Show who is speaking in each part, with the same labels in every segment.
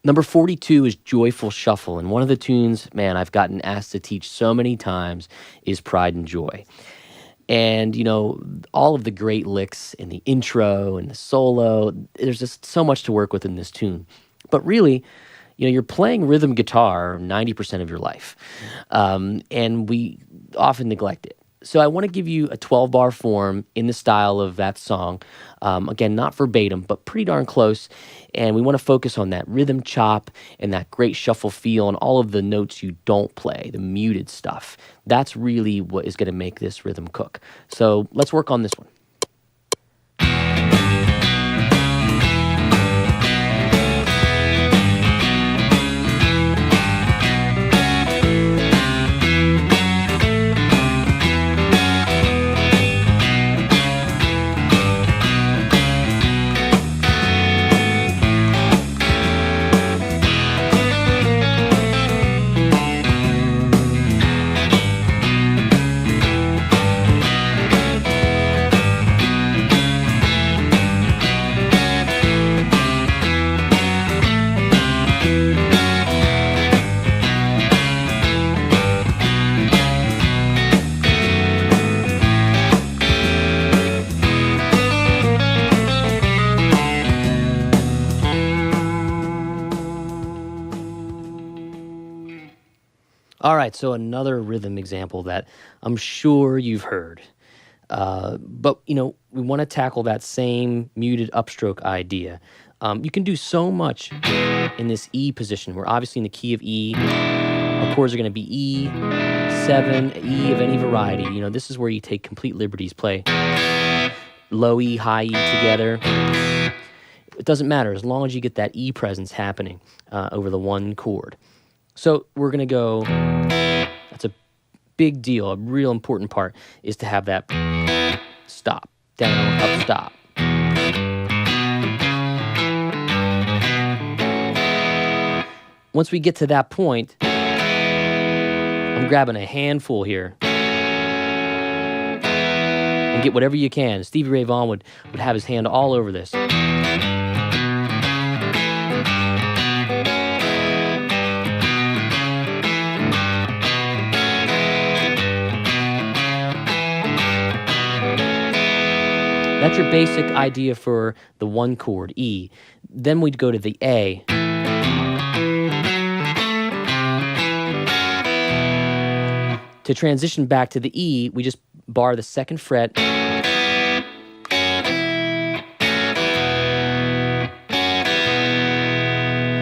Speaker 1: Number 42 is Joyful Shuffle, and one of the tunes, man, I've gotten asked to teach so many times is Pride and Joy. And, all of the great licks in the intro and the solo, there's just so much to work with in this tune. But really, you're playing rhythm guitar 90% of your life, and we often neglect it. So I want to give you a 12-bar form in the style of that song. Again, not verbatim, but pretty darn close. And we want to focus on that rhythm chop and that great shuffle feel and all of the notes you don't play, the muted stuff. That's really what is going to make this rhythm cook. So let's work on this one. All right, so another rhythm example that I'm sure you've heard. But, we want to tackle that same muted upstroke idea. You can do so much in this E position. We're obviously in the key of E. Our chords are going to be E, 7, E of any variety. This is where you take complete liberties. Play low E, high E together. It doesn't matter as long as you get that E presence happening over the one chord. So we're going to go, that's a big deal, a real important part is to have that stop, down, up, stop. Once we get to that point, I'm grabbing a handful here and get whatever you can. Stevie Ray Vaughan would have his hand all over this. That's your basic idea for the one chord, E. Then we'd go to the A. To transition back to the E, we just bar the second fret.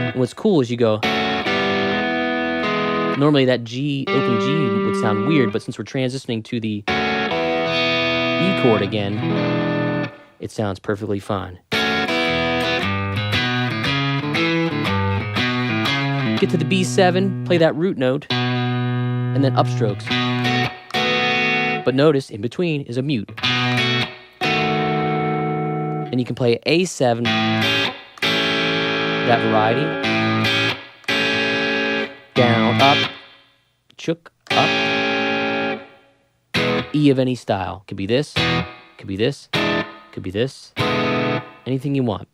Speaker 1: And what's cool is you go, normally that G, open G would sound weird, but since we're transitioning to the E chord again, it sounds perfectly fine. Get to the B7, play that root note, and then upstrokes. But notice, in between is a mute. And you can play A7, that variety. Down, up, chook, up. E of any style. Could be this, could be this. Could be this, anything you want.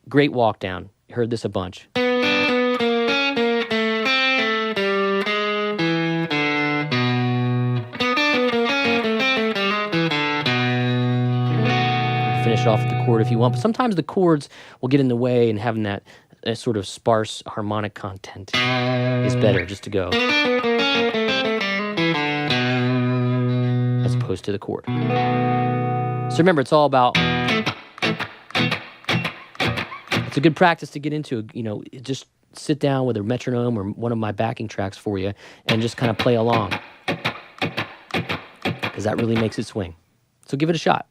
Speaker 1: Great walk down. You heard this a bunch. Finish off with the chord if you want, but sometimes the chords will get in the way, and having that sort of sparse harmonic content is better just to go as opposed to the chord. So remember, it's all about, it's a good practice to get into, just sit down with a metronome or one of my backing tracks for you and just kind of play along, because that really makes it swing. So give it a shot.